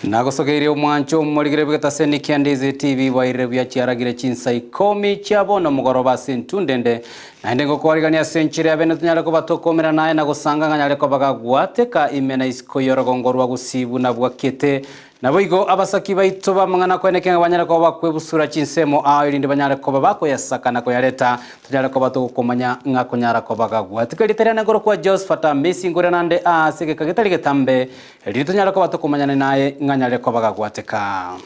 Nagosogeire omwancho murigire bweta Kisii and Ndizi TV waire bya chiaragire Chinsa Ikomi chiabona mugoroba sintundende naende ngokwarigania senchire abene tunyale ko batokomera naye nagosanga nganyale ko bagagwateka imena isiko yorogongorwa gusibu na bwakete naboigo abasaki baito bamangana kweneke banyale ko bakwebusura chinsemo irinde banyale ko babako yasakana ko yareta tunyale ko batokomanya ngakonyara ko bagagwateka literana ngoro kwa Josephat Amisi ngore nande asike kagetali getambe litunyale ko batokomanya naye nganyale ko bagagwateka.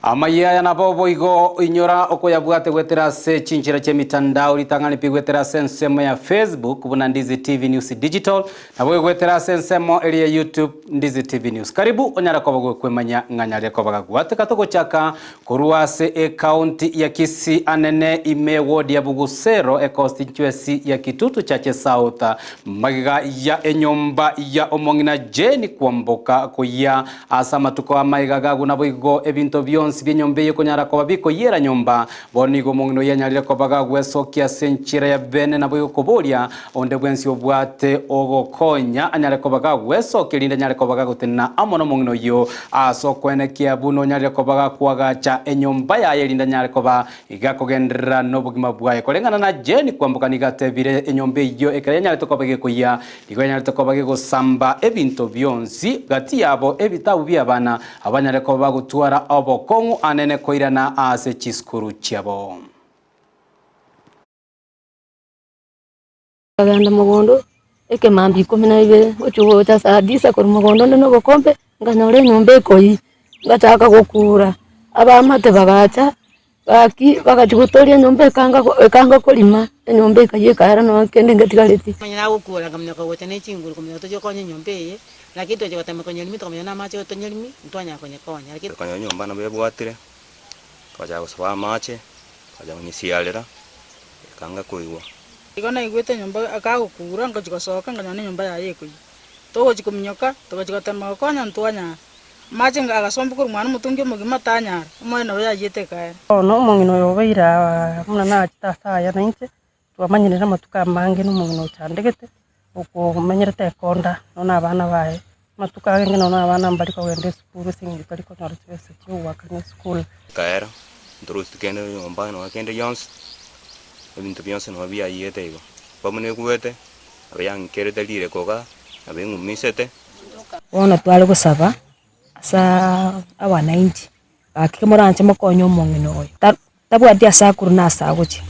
Amayia ya nabobo igo inyora oko yabwate gwetera se chinchira che mitandao litangani pigwetera se nsemo ya Facebook buna Ndizi TV News Digital nabo gwetera se nsemo eri ya YouTube Ndizi TV News. Karibu onyara ko bagwe kwemanya nganyale ko bagagwate katoko chaka kuruase county ya Kisii anene ime ward ya Bugusero constituency ya Kitutu chache South magiga ya enyomba ya omongina jeni kwamboka kuya asama tuko amaigaga nabo igo ebinto byonsi byenyombe yo konyara ko babiko yera nyomba bonigo mongino yanyalire ko bagagwe sokia senchira ya bene nabo yokoboria onde bwensi obwate ogokonya anyale ko bagagwe sokilinda nyale ko bagagutena amono mongino yo asokwene kiabuno nyale ko bagakwagacha enyomba ya yelinda nyale ko ba igakogendera nobugima bwaye kolengana na jeni kwambuka nigatebire enyombe yo ekare nyale to ko bageko ya digo nyale to ko bageko samba ebinto byonsi gati yabo ebitabu byabana abanyale ko bagutwara obokongu anene koirana ase chiskuru chiabo. Aganda magondo eke mambi 12 ochuo cha sadisa ko magondo no gokombe nganyore nyombe koyi ngataka gukura abamate bagacha bakati gutoria nyombe kanga kolima nyombe kaye kaera no kende ngatigaleti manyira gukura ngamnya ko gotene chinguru kumyo to jokonye nyombe ye lakini to jogotame konye limi to komyo na mache to nyelimi ntwanya konye konya lakini konyo nyomba na bebwatire kaja gusaba mache kaja ngisialera kanga kuiwa igona igwete nyomba akagukura ngo jigosoka nganya nyomba ya yekuyi to jikumnyoka to jigotama konya ntwanya mache ngagasomba kuri mwana mutungi mugima tanyara umwana we yagite kaera no mungino yobeira muna na chitasaya nainche twamanyirira matuka mange no mungino chandegete uko menyerete konda nona abana bae matuka ngene nona abana mbali ko wende school singi kali ko northwest cyo wakane school kaera ndrusti kende nyomba no kende yons ebintu byonse no bya yete igo bamune kuwete abayang kerete lire koga abengu misete wona twale gusaba sa awana inji akikemoranche makonyo mongino oyo tabwati asakuru na asaguchi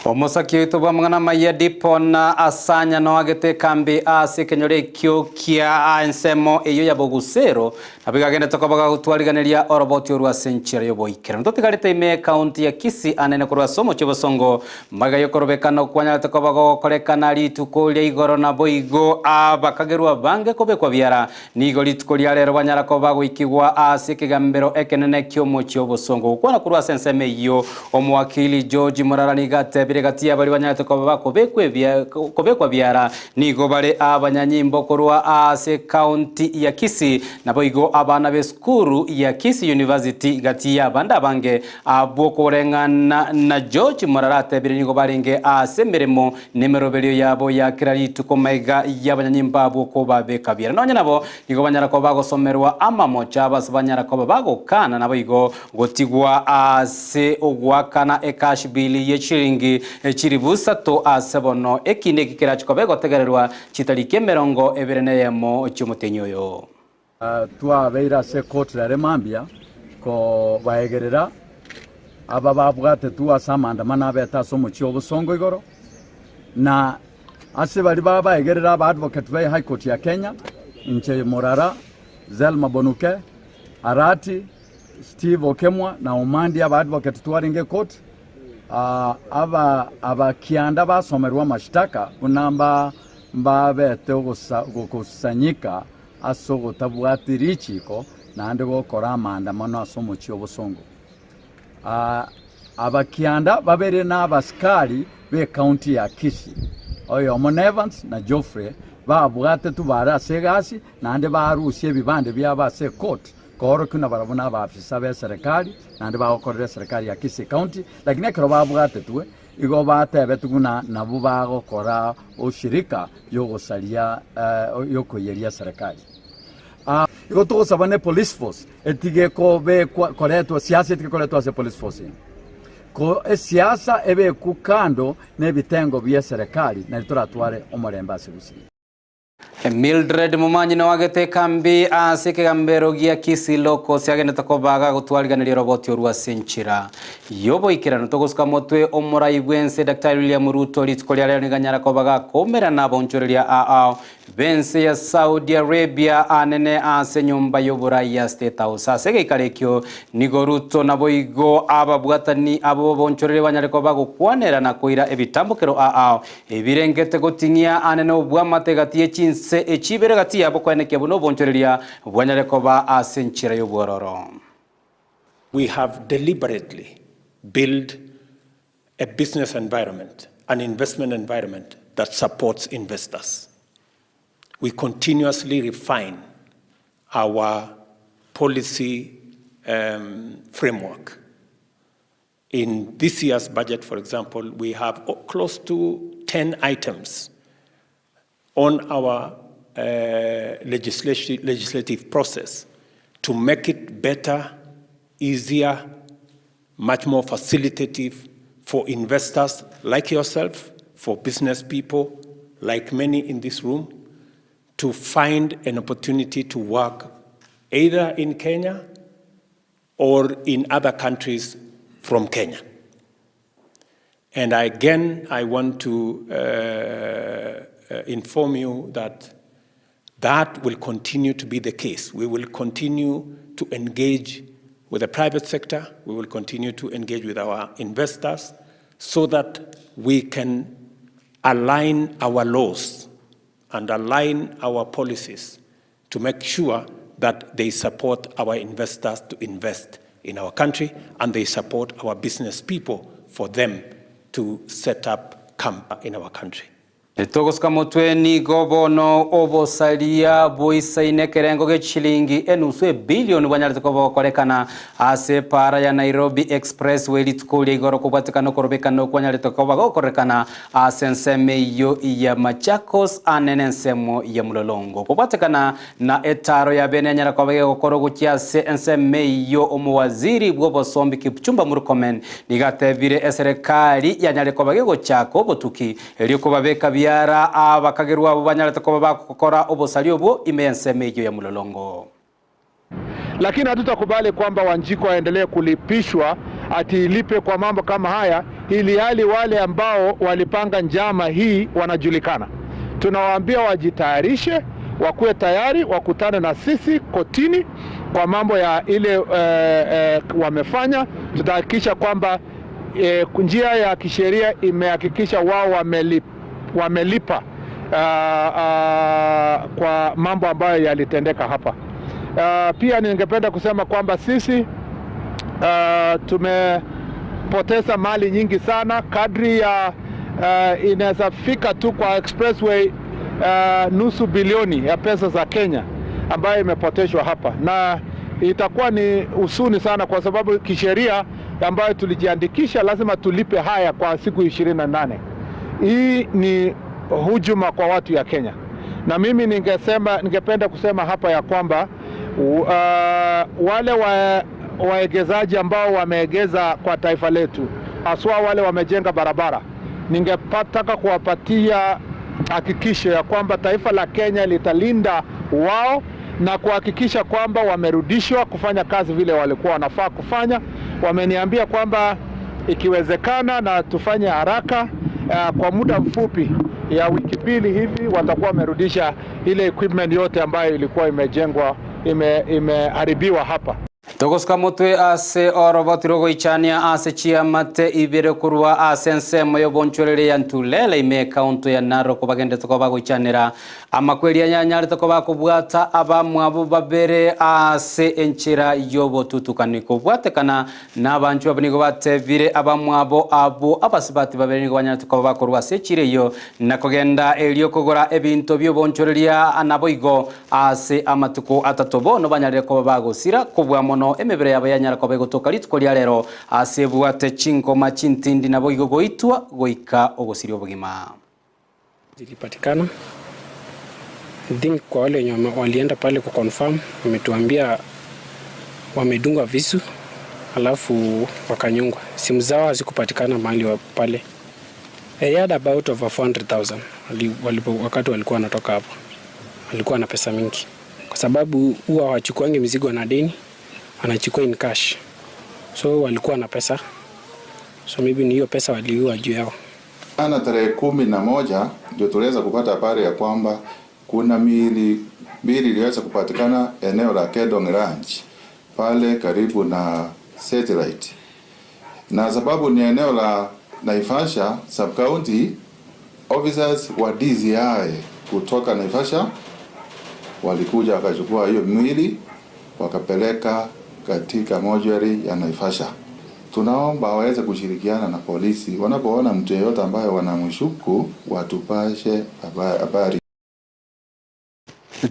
Omosaki wetu bamwana Amayia dipona asanya no agete kambi ase kenyore kyo kia ensemo eyo ya Bugusero abigagenda tokobaga gutwariganiria oroboti orwa senchira yo boikera ntotigarete ime county ya Kisii anene kurwa somo chibosongo maga yokorobekano kwanya tokobaga korekana lituko lya igoro na boigo abakagerwa bange kobekwa byara nigo lituko lya lero banyara ko bagwikigwa ase kigambero ekenene kyo mocho bosongo kwana kurwa senseme yo omwakili George Morarani gate gati abali banyate ko babekwa byara nigo bare abanyanyimbo korwa ase county ya Kisii nabo igo abana be skuru ya Kisii University gati abanda bange abokorengana na George Morarate biri nigo baringe ase meremo nemero belio yabo ya kiralitu ko maiga y'abanyanyimbo aboko babeka byara nonye nabo nigo banyara ko bagosomerwa amamocha abasabanyara ko bagokana nabo igo gotigwa ase ogwakana ekash bili ye chiringi chiribusa to asebono ekine kikira chikobego tegererwa chitarike 20 cyumutenyoyo twa beira se court la remambia ko baegerera aba babwate tuwa samanda manabeta somo cyobusongo igoro na ase bari baegerera aba advocate be high court ya Kenya nche Morara Zelma Bonuke Arati Steve Okemwa na Umandi aba advocate tuwaringe court aba kianda basomerwa mashtaka kunamba mbabete gukusanyika asogo tabwatirichiko nande gokora amandamano asomo cyobusongo aba kianda babere na abaskari be county ya Kisii oyo Evans na Geoffrey babwate tubara segasi nande barusie bibande byabase court koro kuna barabona abafisa be serikali nandi bagokorera serikali ya Kisii County lakini ekero babwatetwe igo batebe tuguna nabo bagokora ushirika yogosaria yokoyeria serikali igo tugosaba ne police force etige ko be koretwa siasa etige koretwa se police force ko siasa ebe kukando nebitengo bya serikali na litoratware omoremba Gusii. Mildred Mumanyi na wagete kambi asike gambero gia Kisii loko siagene takobaga gutwariganira roboti orwa Chinsa yobo ikirano togosuka motwe omuraibwense Dr. William Ruto litkolia nganyara kobaga komera nabonchoreria bense ya Saudi Arabia anene ase nyumba yoburai ya State House asege ikarekyo nigo Ruto naboigo ababwatani abo bonchorere banyare kobaga kwanera na koira ebitambukero ebirengete gotingia anene obwamate gatie Chinsa echibere gati yabo kwaneke buno bonchoreria bwanyare koba ase nchira yobororo. We have deliberately built a business environment, an investment environment that supports investors. We continuously refine our policy framework. In this year's budget, for example, we have close to 10 items on our legislative process to make it better, easier, much more facilitative for investors like yourself, for business people like many in this room, to find an opportunity to work either in Kenya or in other countries from Kenya. And again, I want to inform you that that will continue to be the case. We will continue to engage with the private sector. We will continue to engage with our investors so that we can align our laws and align our policies to make sure that they support our investors to invest in our country and they support our business people for them to set up camp in our country. Togosuka motwe ni gobono obosalia boisaine kerengo ge chilingi enuswe bilioni banyarite ko korekana ase para ya Nairobi Expressway litkoli igoro kubatikana korobekana kwanyarite ko bagokorekana ase nsemeyo ya Machakos anene nsemo ya Mulolongo kubatikana na etaro ya benenyara ko bagokoro gukyase nsemeyo omuwaziri bw'obosombi Kipchumba Murkomen nigatebire serikali yanyare ko bagego chako botuki eli ko babeka yara abakagerwa abo banyarate ko bakokora obosalio bo imense mejo ya Mulolongo. Lakini hatutakubali kwamba Wanjiko aendelee kulipishwa ati ilipe kwa mambo kama haya ili hali wale ambao walipanga njama hii wanajulikana. Tunawaambia wajitayarishe, wakuwe tayari, wakutane na sisi kotini kwa mambo ya ile wamefanya. Tutahakikisha kwamba njia ya kisheria imehakikisha wao wamelipa kwa mambo ambayo yalitendeka hapa. Pia ningependa kusema kwamba sisi tumepoteza mali nyingi sana kadri ya inaweza fika tu kwa expressway nusu bilioni ya pesa za Kenya ambayo imepoteshwa hapa, na itakuwa ni usuni sana kwa sababu kisheria ambayo tulijiandikisha lazima tulipe haya kwa siku 28. Hii ni hujuma kwa watu ya Kenya. Na mimi ningependa kusema hapa ya kwamba wale waegezaji ambao wameegeza kwa taifa letu, haswa wale wamejenga barabara, ningepataka kuwapatia hakikisho ya kwamba taifa la Kenya litalinda wao na kuhakikisha kwamba wamerudishwa kufanya kazi vile walikuwa wanafaa kufanya. Wameniambia kwamba ikiwezekana na tufanye haraka, kwa muda mfupi ya wiki mbili hivi watakuwa wamerudisha ile equipment yote ambayo ilikuwa imejengwa imeharibiwa hapa. Togosuka motwe ase orobotiro goichania ase chiamate ibere kurwa ase nsemo yo bonchorere ya Ntulele ime kaunto ya Narok bagende tokoba goichanira amakweria nyanyarite ko bakubwata abamwabo babere ase enchira yobotutukani kubwatekana n'abantu abanigo batevire abamwabo abo abasibati babere nigo banyarite ko bakorwa ase chire yo nakogenda elio kogora ebinto byobonchoreria anaboigo ase amatuko atatobono banyarire ko bagosira kubwa mono emebere yabo yanyara ko begotoka litko lya lero ase bwate chinko machintindi naboigo goitwa goika ogosirio bugima zilipatikana. I think kwa wale wenye walienda pale ku confirm wametuambia wamedungwa visu alafu wakanyongwa. Simu zao hazikupatikana mahali pale. They had about over 400,000 wakati walikuwa wanatoka hapo. Walikuwa na pesa mingi. Kwa sababu huwa hawachukuangi mizigo na deni, wanachukua in cash. So walikuwa na pesa. So maybe ni hiyo pesa waliua juu yao. Ana tarehe 11 ndio tuliweza kupata habari ya kwamba kuna miili iliweza kupatikana eneo la Kedong Ranch pale karibu na Satellite. Na sababu ni eneo la Naivasha sub county, officers wa DCI kutoka Naivasha walikuja wakachukua hiyo miili wakapeleka katika mortuary ya Naivasha. Tunaomba waweze kushirikiana na polisi wanapoona mtu yeyote ambaye wanamshuku watupashe habari.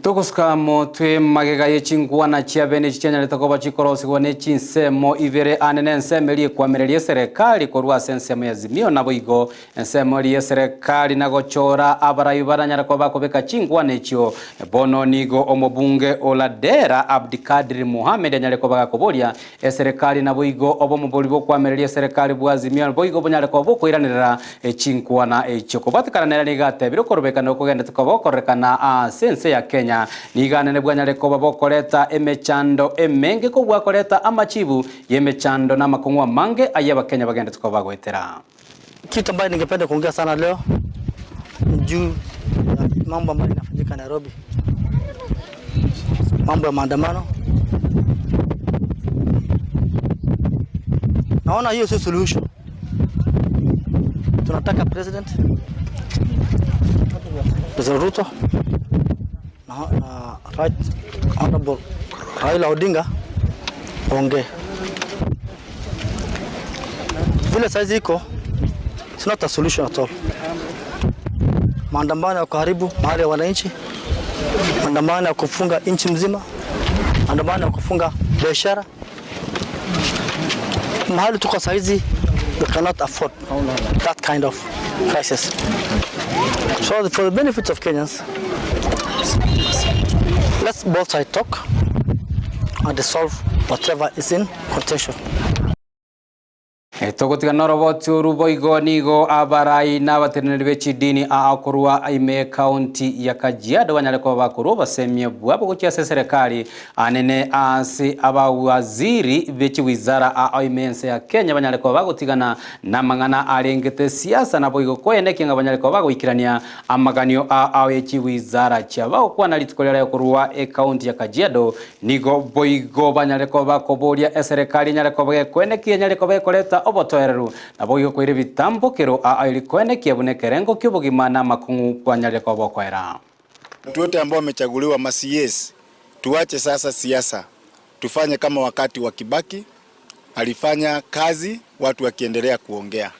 Tokoskamo twe magega yechingwana chia bene chichanya litakoba chikorosi gwane chinsemo ivere anene nseme kwamerelie serikali korwa sensemo ya zimio naboigo nsemo liye serikali nagochora abarayi baranyara kwa bakobeka chingwana echo bono nigo omobunge Oladera Abdikadir Mohamed anyale kwa bakakobolia serikali naboigo obomobolibo kwamerelie serikali bwa zimio naboigo bonyale kwa bokoiranira chingwana echo kobatikana nera nigate biro korobeka no kugenda tukobokorekana sense ya Kenya nigane nebwanyale ko babokoleta emechando emenge ko bwakoleta amachibu yemechando na makongwa mange ayaba Kenya bagenda tukabagwetera. Kitu ambacho ningependa kuongea sana leo juu mambo ambayo yanafanyika Nairobi, mambo ya maandamano. Naona hiyo sio solution. Tunataka President Ruto right honorable Raila Odinga onge vile saizi iko, it's not a solution at all. Maandamano ya kuharibu mahali ya wananchi, maandamano ya kufunga nchi mzima, maandamano ya kufunga biashara. Mahali tuko saizi, we cannot afford that kind of crisis. So for the benefits of Kenyans, let's both sides talk and solve whatever is in contention. Togotiga noroboti uruboigo nigo abarai n'abateraniri b'ekidini akorwa Amayia County ya Kajiado banyale ko bakuru basemye bwabo gukia serikali anene asi abawaziri b'ekiwizara aimense ya Kenya banyale ko bagotigana namangana arengete siasa naboigo kwenekinga banyale ko bagoikirania amaganio ekiwizara cyaba okwana litikolera yokorwa county ya Kajiado nigo boigo banyale ko bakoboria serikali nyale ko kwenekia nyale ko bakoleta obotoereru naboigo kwire bitambukiro ailikwene kiabunekerengo kibugima na makungu kwanyale kwa bokwera. Watu wote ambao wamechaguliwa masies, tuache sasa siasa, tufanye kama wakati wa Kibaki alifanya kazi watu wakiendelea kuongea.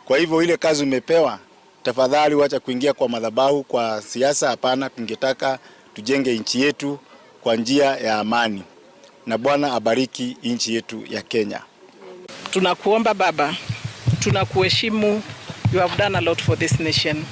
Kwa hivyo ile kazi umepewa, tafadhali wacha kuingia kwa madhabahu kwa siasa. Hapana, tungetaka tujenge nchi yetu kwa njia ya amani, na Bwana abariki nchi yetu ya Kenya. Tunakuomba Baba, tunakuheshimu. You have done a lot for this nation.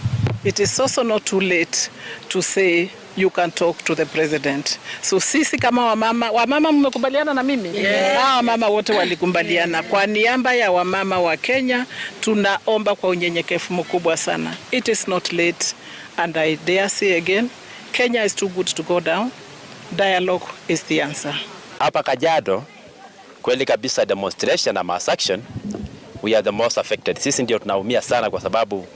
It is also not too late to say you can talk to the president. So sisi kama wamama mmekubaliana na mimi? Yeah. Wamama wote walikubaliana. Kwa niaba ya wamama wa Kenya, tunaomba kwa unyenyekevu mkubwa sana. It is not late, and I dare say again, Kenya is too good to go down. Dialogue is the answer. Hapa Kajiado, kweli kabisa demonstration na mass action, we are the most affected. Sisi ndio tunaumia sana kwa sababu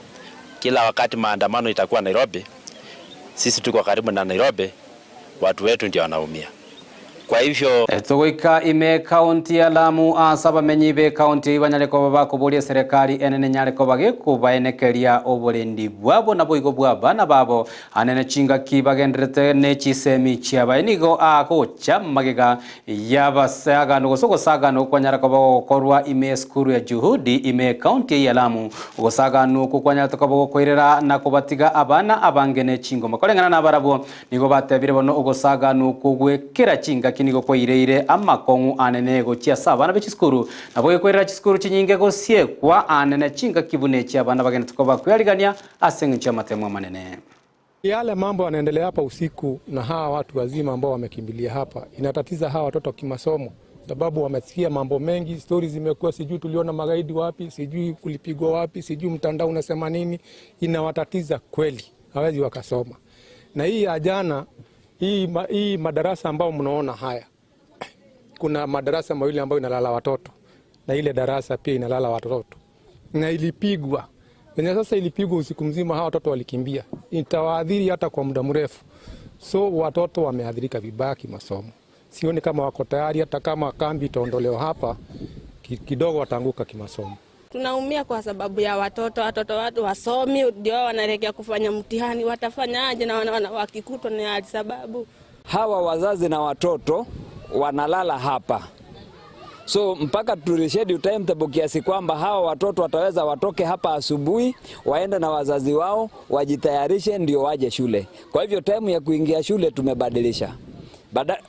kila wakati maandamano itakuwa Nairobi, sisi tuko karibu na Nairobi, watu wetu ndio wanaumia. Kwa hivyo tugoika ime county ya Lamu asaba menyibe county banyareko bakuburia serikali enene nyareko bagikubaenekeria oburendi bwabo nabo igo bwabana babo anene chinga kibagendrete ne chisemi chiabainigo agocha magega yabasaga no gosogosaga no kwanyareko bagokorwa ime skuru ya Juhudi ime county ya Lamu gosaga no kukwanyareko bagokoirera na kubatiga abana abangene chingo makorengana na barabo nigo batebire bono ugosaga no kugwekera chinga kinigo koireire amakongu anene gochia sabana bechiskuru nabo yekwera chiskuru chinyinge gosie kwa anene chinga kibune chia bana bagene tukoba kuyarigania asenge cha matemo manene. Yale mambo yanaendelea hapa usiku na hawa watu wazima ambao wamekimbilia hapa inatatiza hawa watoto kimasomo, sababu wamesikia mambo mengi, stories zimekuwa sijui tuliona magaidi wapi, sijui kulipigwa wapi, sijui mtandao unasema nini, inawatatiza kweli, hawezi wakasoma. Na hii ajana hii madarasa ambao mnaona haya, kuna madarasa mawili ambayo inalala watoto na ile darasa pia inalala watoto na ilipigwa. Na sasa ilipigwa usiku mzima, hawa watoto walikimbia, itawaadhiri hata kwa muda mrefu. So watoto wameadhirika vibaya kimasomo. Sioni kama wako tayari, hata kama kambi itaondolewa hapa kidogo wataanguka kimasomo. Tunaumia kwa sababu ya watoto watu wasomi ndio wanaelekea kufanya mtihani, watafanyaje na wakikutwa na sababu hawa wazazi na watoto wanalala hapa. So mpaka tureschedule timetable kiasi kwamba hawa watoto wataweza watoke hapa asubuhi, waende na wazazi wao, wajitayarishe ndio waje shule. Kwa hivyo time ya kuingia shule tumebadilisha.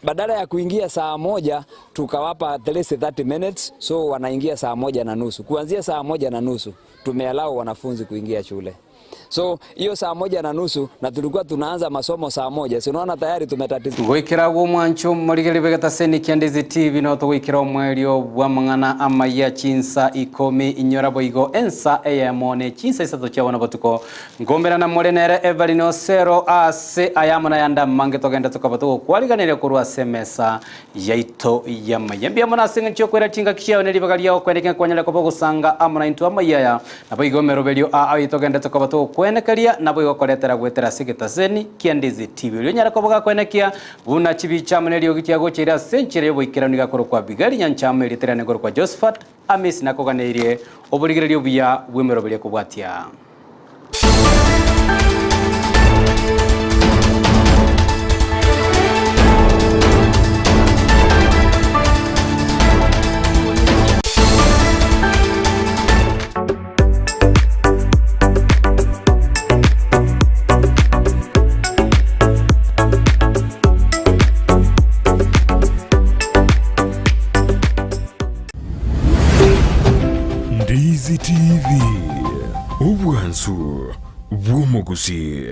Badala ya kuingia saa 1 tukawapa at least 30 minutes, so wanaingia saa 1:30. Kuanzia saa 1:30 tumeallow wanafunzi kuingia shule. So hiyo saa 1:30 na tulikuwa tunaanza masomo saa 1. Si unaona tayari tumetatiza. Gwikira gumwancho murigeri begata seni Ndizi TV no twikira omwerio bwa mangana Amayia Chinsa Ikomi inyora boigo ensa eyamone Chinsa isato chabona botuko ngombera na morenere Evelino Sero ase ayamona yanda mange togenda tukabato kwaliganire kurwa semesa yaito ya mayembia mona singa chokwera chinga kishao nelibagalio kwendeke kwanyala kobo gusanga amona into Amayia na boigo merobelio ayitogenda tukabato kwenekaria nabo yokoretera gwetera sigita seni Ndizi TV ulionyara koboga kwenekia buna chibicha munelio gikiago chira century boikiraniga koro kwa bigari nyanchama iliterane koro kwa Josephat Amisi nakoganeirie oburigirerio bya bwemerobelio kubwatia. Ndizi TV, ubwansu bw'umugusii.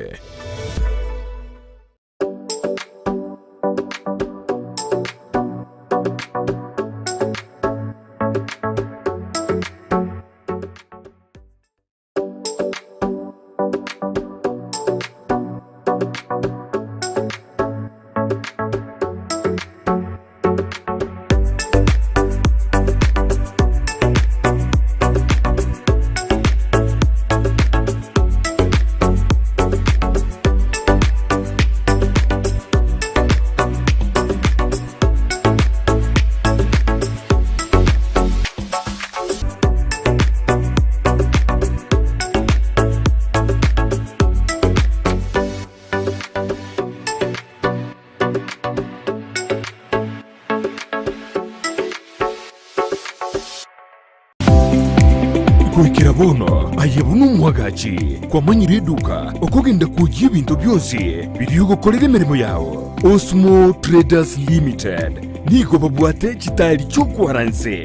Kwikira bono ayebunu mwagachi kwa manyiri eduka okugenda kujya ibintu byose biri gukorera imirimo yawo. Osmo Traders Limited nigo babwate kitali cyo kwaranse